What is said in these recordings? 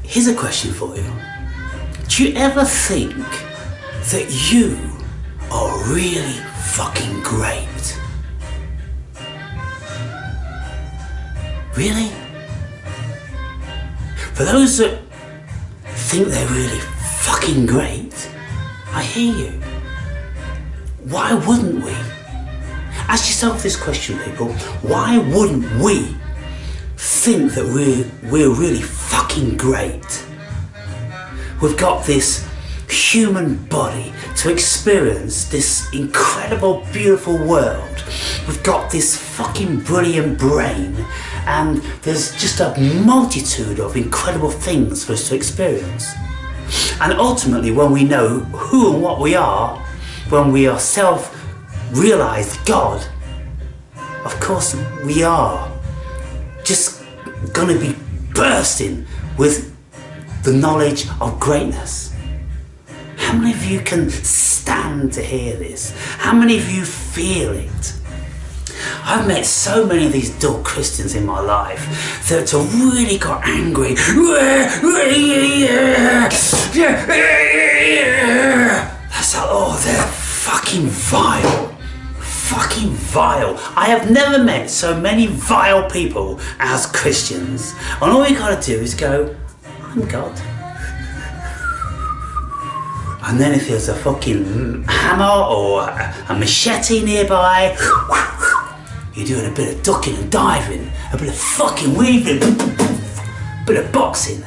Here's a question for you. Do you ever think that you are really fucking great? Really? For those that think they're really fucking great, I hear you. Why wouldn't we? Ask yourself this question, people. Why wouldn't we think that we're really fucking great? We've got this human body to experience this incredible, beautiful world. We've got this fucking brilliant brain, and there's just a multitude of incredible things for us to experience. And ultimately, when we know who and what we are, when we are self-realized God, of course we are just gonna be bursting with the knowledge of greatness. How many of you can stand to hear this? How many of you feel it? I've met so many of these dull Christians in my life that have really got angry. That's like, oh, they're fucking vile. Fucking vile. I have never met so many vile people as Christians. And all you gotta do is go, I'm God. And then if there's a fucking hammer or a machete nearby, you're doing a bit of ducking and diving, a bit of fucking weaving, a bit of boxing.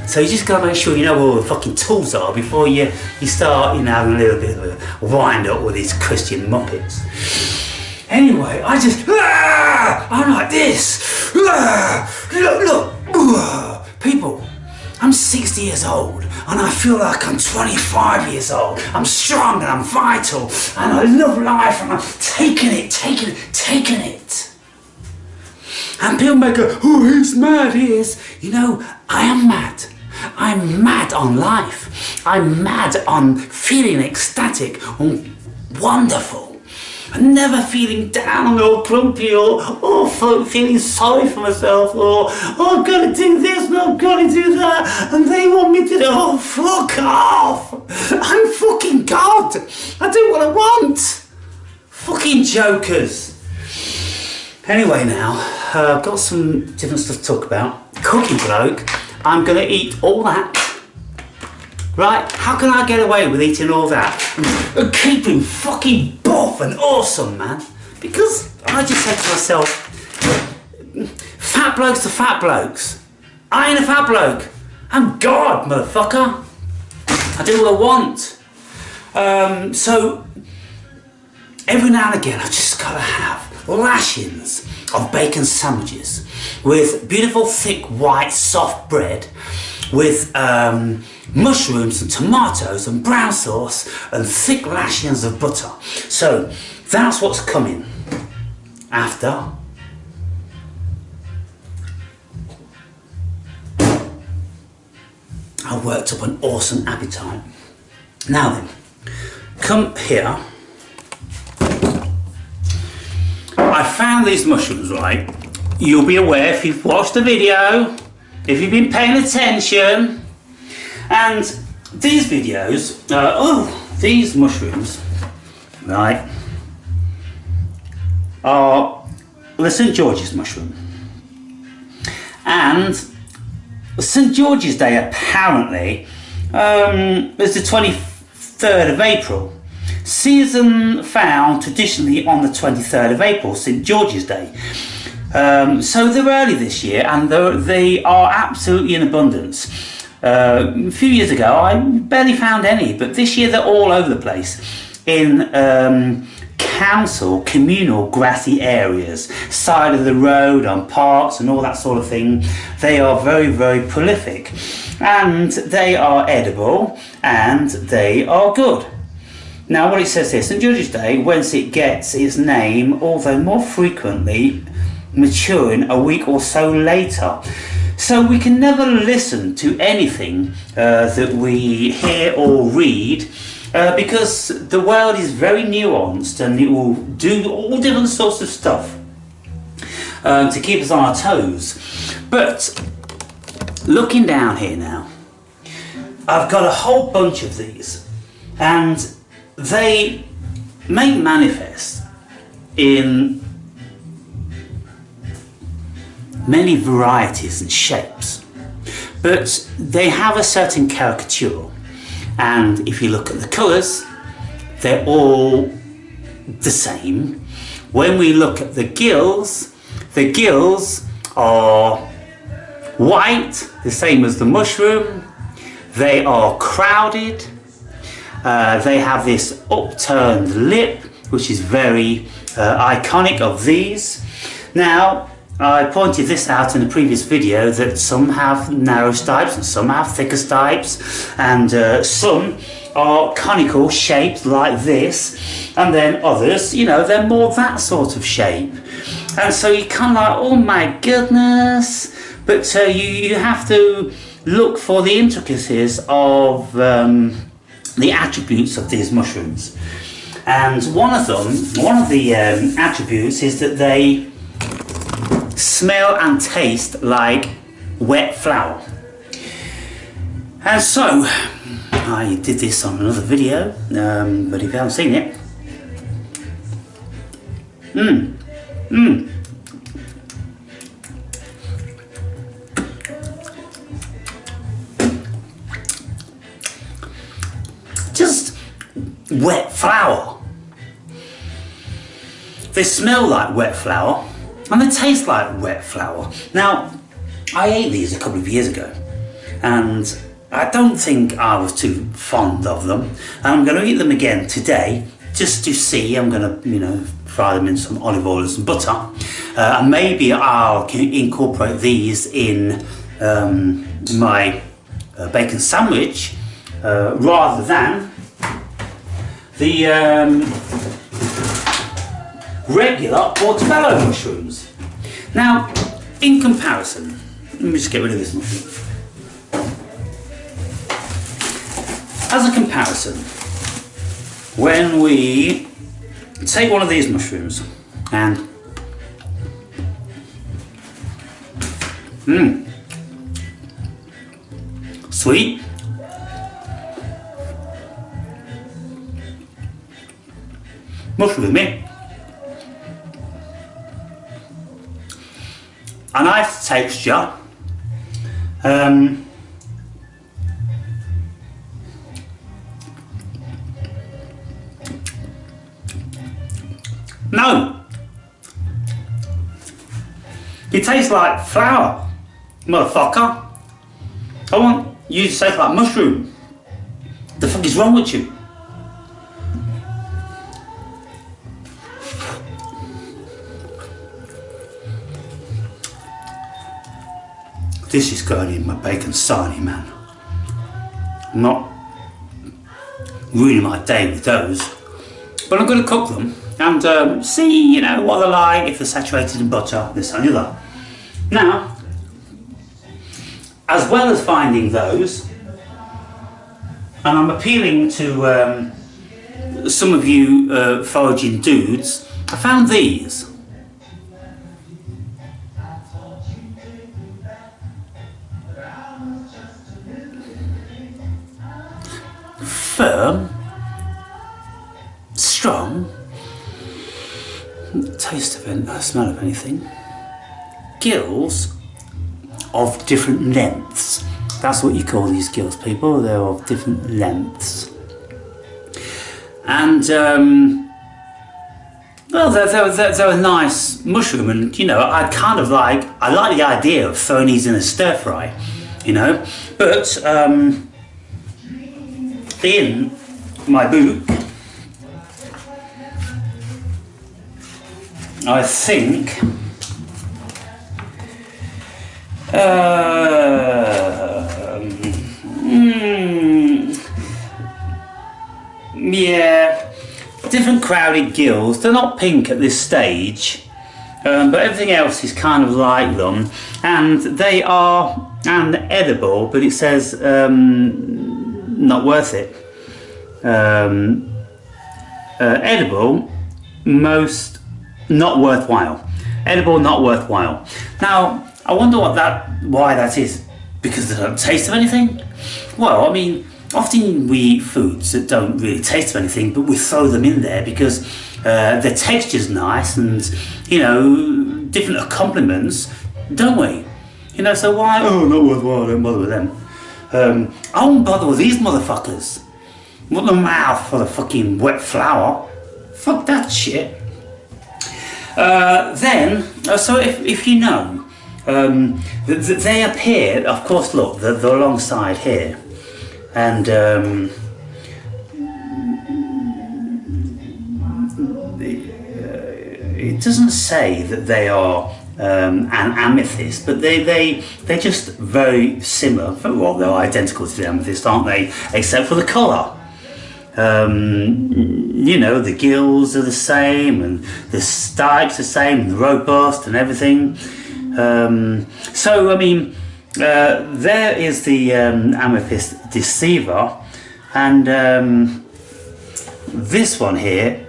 So you just gotta make sure you know where all the fucking tools are before you start, having a little bit of a wind up with these Christian muppets. Anyway, I'm like this. Look, people, I'm 60 years old and I feel like I'm 25 years old. I'm strong and I'm vital and I love life and I'm taking it. And people may go, oh, he's mad, he is. I am mad. I'm mad on life. I'm mad on feeling ecstatic and wonderful. I'm never feeling down or grumpy or feeling sorry for myself or I've got to do this and I've got to do that and they want me to do, oh, fuck off. I'm fucking God. I do what I want. Fucking jokers. Anyway now, I've got some different stuff to talk about. Cooking bloke. I'm going to eat all that. Right? How can I get away with eating all that and keeping fucking buff and awesome, man? Because I just said to myself, fat blokes to fat blokes. I ain't a fat bloke. I'm God, motherfucker. I do what I want. So every now and again, I just gotta have lashings of bacon sandwiches with beautiful thick white soft bread with mushrooms and tomatoes and brown sauce and thick lashings of butter. So that's what's coming after I worked up an awesome appetite. Now then, come here. I found these mushrooms, right? You'll be aware if you've watched the video, if you've been paying attention, and these videos, these mushrooms, right, are the St. George's mushroom. And St. George's Day apparently is the 23rd of April. Season found traditionally on the 23rd of April, St. George's Day. So they're early this year and they are absolutely in abundance. A few years ago I barely found any, but this year they're all over the place in communal grassy areas, side of the road, on parks and all that sort of thing. They are very, very prolific and they are edible and they are good. Now what it says here, St. George's Day, whence it gets its name, although more frequently maturing a week or so later. So we can never listen to anything that we hear or read because the world is very nuanced and it will do all different sorts of stuff to keep us on our toes. But looking down here now, I've got a whole bunch of these, and they may manifest in many varieties and shapes, but they have a certain caricature, and if you look at the colours, they're all the same. When we look at the gills are white, the same as the mushroom. They are crowded. They have this upturned lip, which is very iconic of these. Now, I pointed this out in a previous video that some have narrow stipes and some have thicker stipes, and some are conical shaped like this, and then others, you know, they're more that sort of shape. And so you kind of like, oh my goodness, but you have to look for the intricacies of the attributes of these mushrooms. And one of the attributes is that they smell and taste like wet flour. And so I did this on another video, but if you haven't seen it, just wet flour. They smell like wet flour and they taste like wet flour. Now, I ate these a couple of years ago and I don't think I was too fond of them, and I'm going to eat them again today just to see. I'm going to, you know, fry them in some olive oil and some butter, and maybe I'll incorporate these in my bacon sandwich rather than the regular portobello mushrooms. Now, in comparison, let me just get rid of this mushroom. As a comparison, when we take one of these mushrooms and sweet, mushroom with me, a nice texture, no, it tastes like flour, motherfucker. I want you to taste like mushroom. The fuck is wrong with you? This is going in my bacon sarnie, man. I'm not ruining my day with those, but I'm going to cook them and see, you know, what they're like, if they're saturated in butter, this and the other. Now, as well as finding those, and I'm appealing to some of you foraging dudes, I found these. Firm, strong, taste of it, smell of anything. Gills of different lengths. That's what you call these gills, people. They're of different lengths. And well, they're a nice mushroom, and you know, I like the idea of throwing these in a stir fry, you know, but in my book, I think yeah, different crowded gills. They're not pink at this stage, but everything else is kind of like them, and they are edible, but it says not worth it. Edible, most not worthwhile. Edible, not worthwhile. Now, I wonder why that is. because they don't taste of anything? Well, I mean, often we eat foods that don't really taste of anything, but we throw them in there because their texture's nice and, you know, different accompaniments, don't we? You know, so why? Oh, not worthwhile, I don't bother with them. I won't bother with these motherfuckers. Want the mouth for the fucking wet flour? Fuck that shit. So if you know, they appear, of course, look, they're alongside here, and it doesn't say that they are an amethyst, but they're just very similar. Well, they're identical to the amethyst, aren't they? Except for the colour. You know, the gills are the same, and the stipes the same, and the robust and everything. So, I mean, there is the amethyst deceiver, and this one here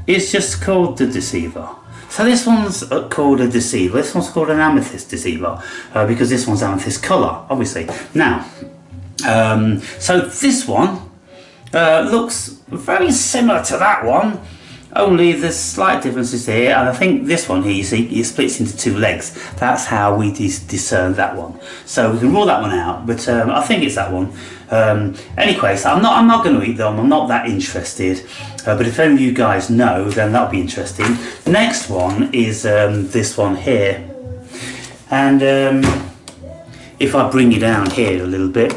is just called the deceiver. So this one's called a deceiver, this one's called an amethyst deceiver, because this one's amethyst colour, obviously. Now, so this one looks very similar to that one, only there's slight differences here, and I think this one here, you see, it splits into two legs. That's how we discern that one. So we can rule that one out, but I think it's that one. Anyway, so I'm not going to eat them. I'm not that interested. But if any of you guys know, then that'll be interesting. Next one is this one here, and if I bring you down here a little bit,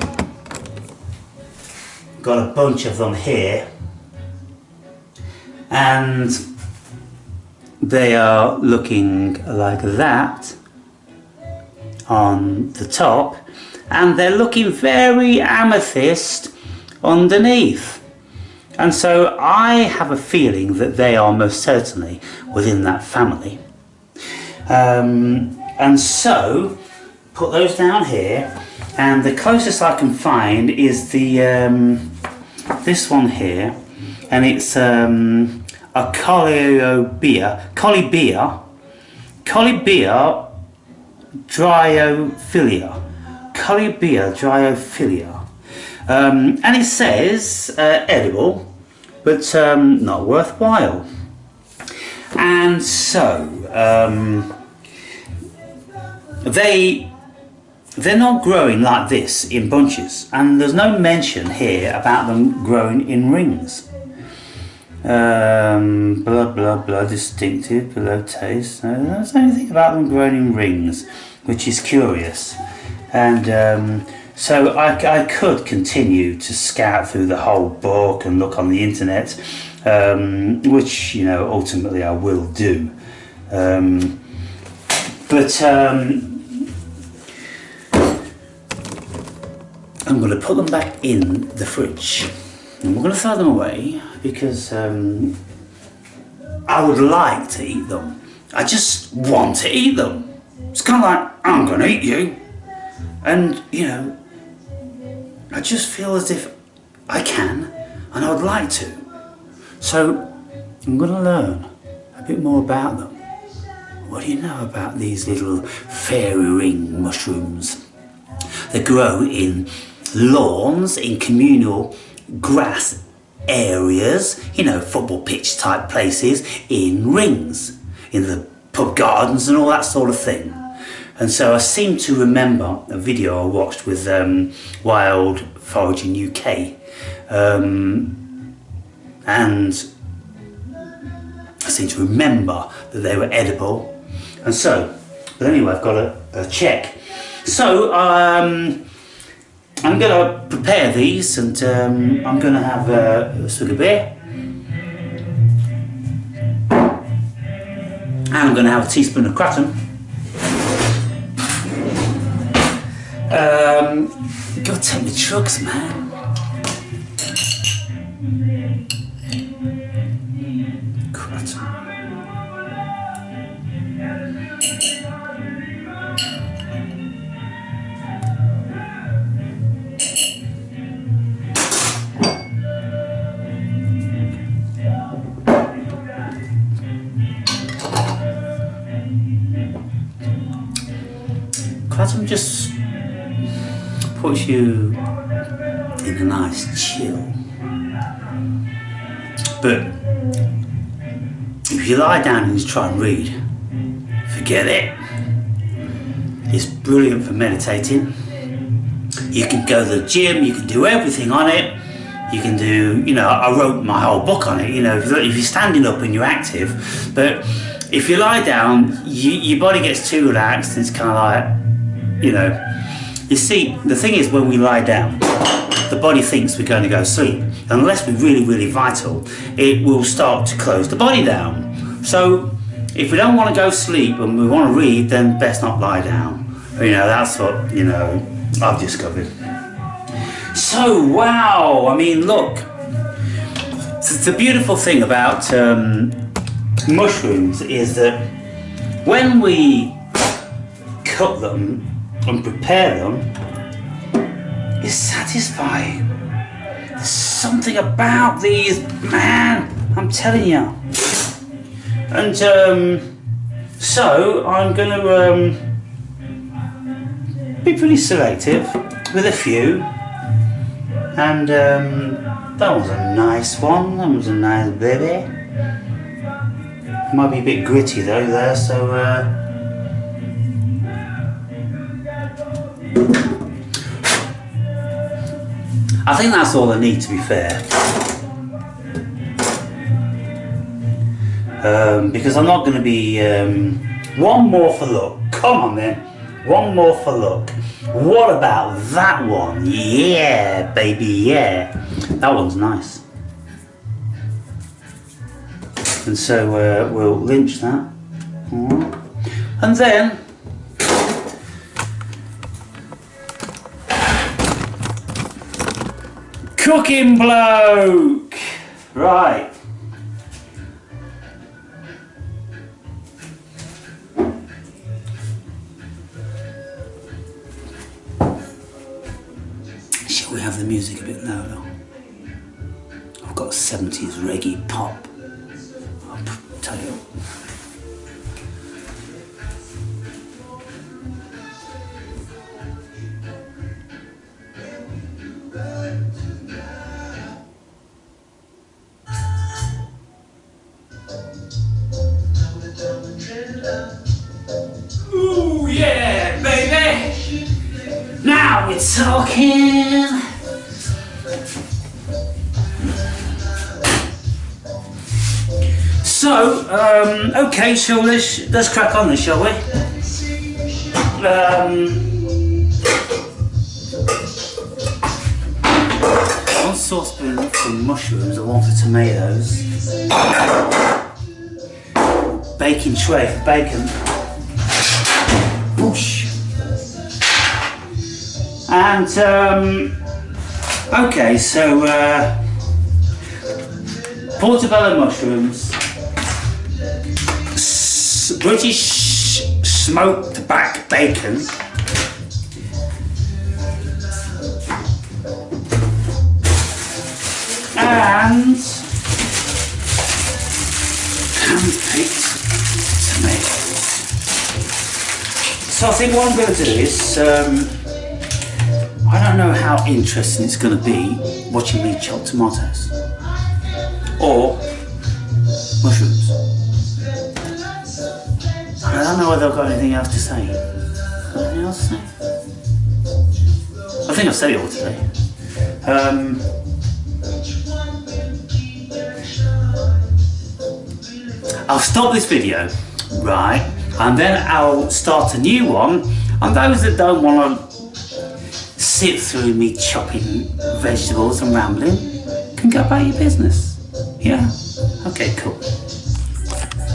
got a bunch of them here, and they are looking like that on the top, and they're looking very amethyst underneath. And so I have a feeling that they are most certainly within that family. And so put those down here, and the closest I can find is the this one here, and it's a Collybia dryophilia. And it says edible, but not worthwhile. And so they're not growing like this in bunches, and there's no mention here about them growing in rings. Blah blah blah, distinctive, below taste. No, there's anything about them growing in rings, which is curious. And so I could continue to scout through the whole book and look on the internet, which, you know, ultimately I will do. But I'm going to put them back in the fridge, and we're going to throw them away because I would like to eat them. I just want to eat them. It's kind of like, I'm going to eat you. And, you know, I just feel as if I can, and I would like to. So I'm going to learn a bit more about them. What do you know about these little fairy ring mushrooms? They grow in lawns, in communal grass areas, you know, football pitch type places, in rings, in the pub gardens and all that sort of thing. And so I seem to remember a video I watched with Wild Foraging UK, and I seem to remember that they were edible. And so, but anyway, I've got a check. So I'm going to prepare these, and I'm going to have a swig of beer, and I'm going to have a teaspoon of Kratom. Gotta take the drugs, man. Kratom. Let them just put you in a nice chill. But if you lie down and you try and read, forget it. It's brilliant for meditating. You can go to the gym, you can do everything on it. You can do, you know, I wrote my whole book on it, you know, if you're standing up and you're active. But if you lie down, your body gets too relaxed and it's kind of like, you know. You see, the thing is, when we lie down, the body thinks we're going to go to sleep. Unless we're really, really vital, it will start to close the body down. So if we don't want to go to sleep and we want to read, then best not lie down. You know, that's what, you know, I've discovered. So, wow, I mean, look, the beautiful thing about mushrooms is that when we cut them and prepare them, it's satisfying. There's something about these, man, I'm telling you. And so I'm going to be pretty selective with a few. And that was a nice one, that was a nice baby. Might be a bit gritty though there, so I think that's all I need, to be fair. Because I'm not going to be one more for luck. Come on then, one more for luck. What about that one? Yeah, baby, yeah. That one's nice. And so we'll lynch that. Alright. And then cooking bloke. Right. Shall we have the music a bit louder? I've got 70s reggae pop. I'll tell you. Ooh, yeah, baby! Now we're talking! So, okay, so let's crack on then, shall we? 1 saucepan for mushrooms and 1 for tomatoes. Baking tray for bacon. Whoosh. And okay, so portobello mushrooms, British smoked back bacon, and hand-picked tomatoes. So I think what I'm going to do is, I don't know how interesting it's going to be watching me chop tomatoes or mushrooms. I don't know whether I've got anything else to say. Got anything else to say? I think I've said it all today. I'll stop this video, right, and then I'll start a new one, and those that don't want to sit through me chopping vegetables and rambling can go about your business. Yeah? Okay, cool.